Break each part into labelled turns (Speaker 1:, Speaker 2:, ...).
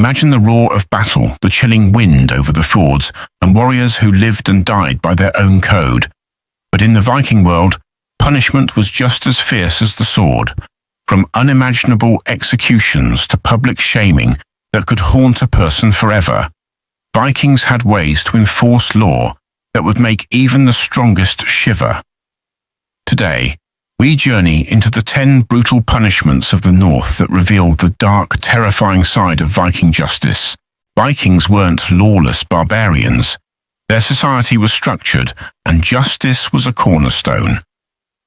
Speaker 1: Imagine the roar of battle, the chilling wind over the fords, and warriors who lived and died by their own code. But in the Viking world, punishment was just as fierce as the sword, from unimaginable executions to public shaming that could haunt a person forever. Vikings had ways to enforce law that would make even the strongest shiver. Today, we journey into the 10 brutal punishments of the North that reveal the dark, terrifying side of Viking justice. Vikings weren't lawless barbarians. Their society was structured, and justice was a cornerstone.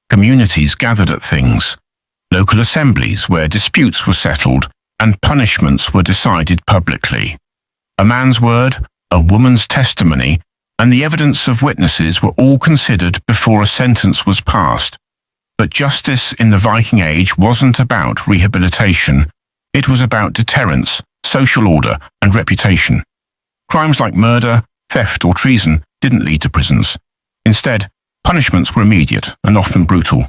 Speaker 1: Communities gathered at things, local assemblies where disputes were settled and punishments were decided publicly. A man's word, a woman's testimony, and the evidence of witnesses were all considered before a sentence was passed. But justice in the Viking Age wasn't about rehabilitation. It was about deterrence, social order, and reputation. Crimes like murder, theft, or treason didn't lead to prisons. Instead, punishments were immediate and often brutal.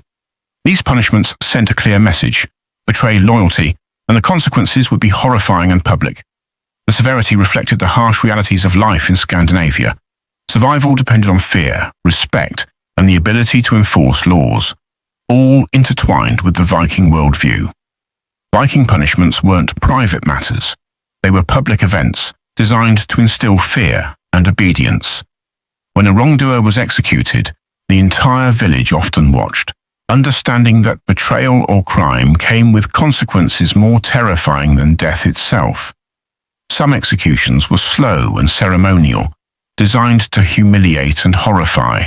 Speaker 1: These punishments sent a clear message: betray loyalty, and the consequences would be horrifying and public. The severity reflected the harsh realities of life in Scandinavia. Survival depended on fear, respect, and the ability to enforce laws, all intertwined with the Viking worldview. Viking punishments weren't private matters. They were public events designed to instill fear and obedience. When a wrongdoer was executed, the entire village often watched, understanding that betrayal or crime came with consequences more terrifying than death itself. Some executions were slow and ceremonial, designed to humiliate and horrify.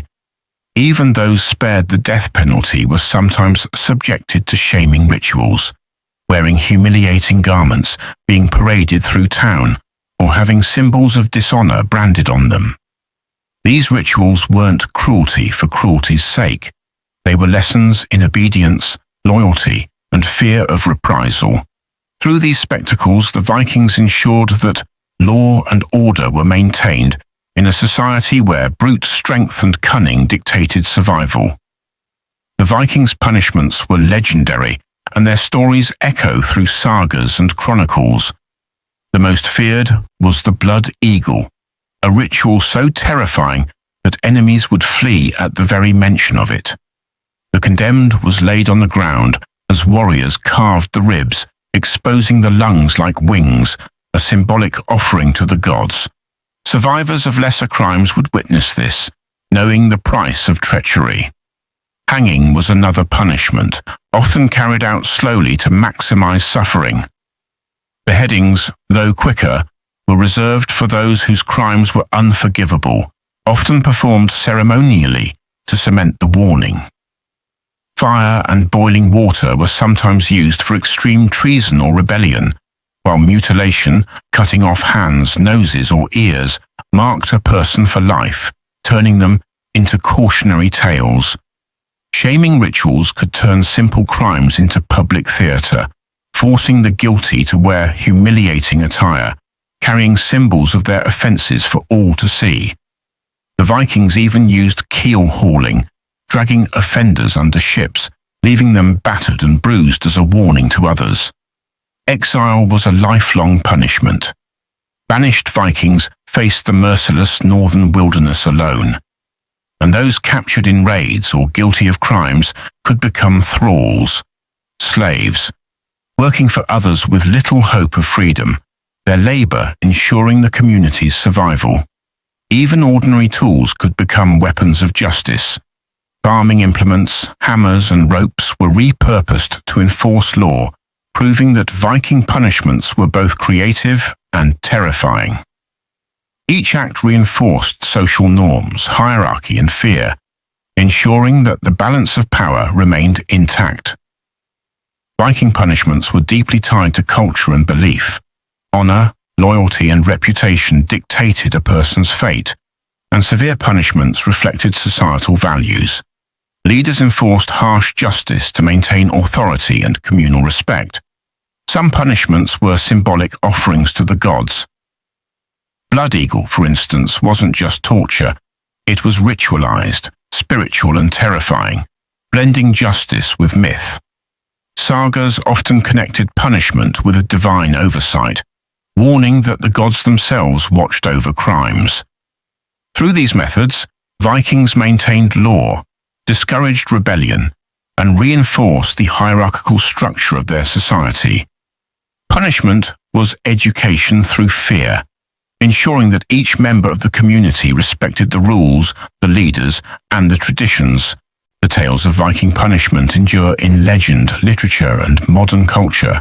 Speaker 1: Even those spared the death penalty were sometimes subjected to shaming rituals, wearing humiliating garments, being paraded through town, or having symbols of dishonor branded on them. These rituals weren't cruelty for cruelty's sake. They were lessons in obedience, loyalty, and fear of reprisal. Through these spectacles, the Vikings ensured that law and order were maintained in a society where brute strength and cunning dictated survival. The Vikings' punishments were legendary, and their stories echo through sagas and chronicles. The most feared was the blood eagle, a ritual so terrifying that enemies would flee at the very mention of it. The condemned was laid on the ground as warriors carved the ribs, exposing the lungs like wings, a symbolic offering to the gods. Survivors of lesser crimes would witness this, knowing the price of treachery. Hanging was another punishment, often carried out slowly to maximize suffering. Beheadings, though quicker, were reserved for those whose crimes were unforgivable, often performed ceremonially to cement the warning. Fire and boiling water were sometimes used for extreme treason or rebellion, while mutilation, cutting off hands, noses, or ears, marked a person for life, turning them into cautionary tales. Shaming rituals could turn simple crimes into public theater, forcing the guilty to wear humiliating attire, carrying symbols of their offenses for all to see. The Vikings even used keel hauling, dragging offenders under ships, leaving them battered and bruised as a warning to others. Exile was a lifelong punishment. Banished Vikings faced the merciless northern wilderness alone, and those captured in raids or guilty of crimes could become thralls, slaves, working for others with little hope of freedom, their labor ensuring the community's survival. Even ordinary tools could become weapons of justice. Farming implements, hammers, and ropes were repurposed to enforce law, proving that Viking punishments were both creative and terrifying. Each act reinforced social norms, hierarchy, and fear, ensuring that the balance of power remained intact. Viking punishments were deeply tied to culture and belief. Honor, loyalty, and reputation dictated a person's fate, and severe punishments reflected societal values. Leaders enforced harsh justice to maintain authority and communal respect. Some punishments were symbolic offerings to the gods. Blood eagle, for instance, wasn't just torture. It was ritualized, spiritual, and terrifying, blending justice with myth. Sagas often connected punishment with a divine oversight, warning that the gods themselves watched over crimes. Through these methods, Vikings maintained law, discouraged rebellion, and reinforced the hierarchical structure of their society. Punishment was education through fear, ensuring that each member of the community respected the rules, the leaders, and the traditions. The tales of Viking punishment endure in legend, literature, and modern culture.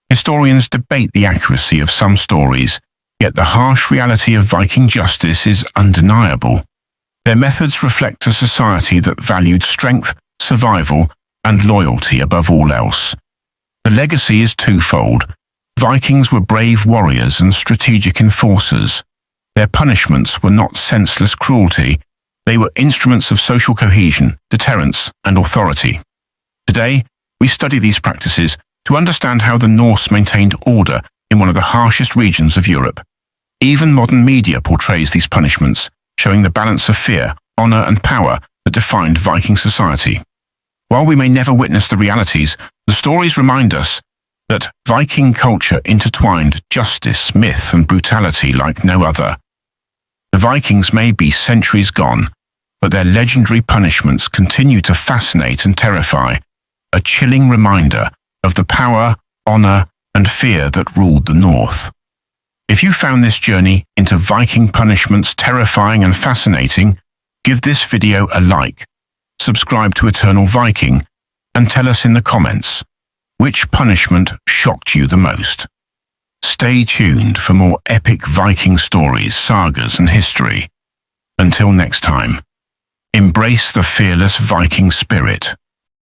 Speaker 1: Historians debate the accuracy of some stories, yet the harsh reality of Viking justice is undeniable. Their methods reflect a society that valued strength, survival, and loyalty above all else. The legacy is twofold. Vikings were brave warriors and strategic enforcers. Their punishments were not senseless cruelty. They were instruments of social cohesion, deterrence, and authority. Today, we study these practices to understand how the Norse maintained order in one of the harshest regions of Europe. Even modern media portrays these punishments, showing the balance of fear, honor, and power that defined Viking society. While we may never witness the realities, the stories remind us that Viking culture intertwined justice, myth, and brutality like no other. The Vikings may be centuries gone, but their legendary punishments continue to fascinate and terrify, a chilling reminder of the power, honor, and fear that ruled the North. If you found this journey into Viking punishments terrifying and fascinating, give this video a like, subscribe to Eternal Viking, and tell us in the comments, which punishment shocked you the most? Stay tuned for more epic Viking stories, sagas, and history. Until next time, embrace the fearless Viking spirit.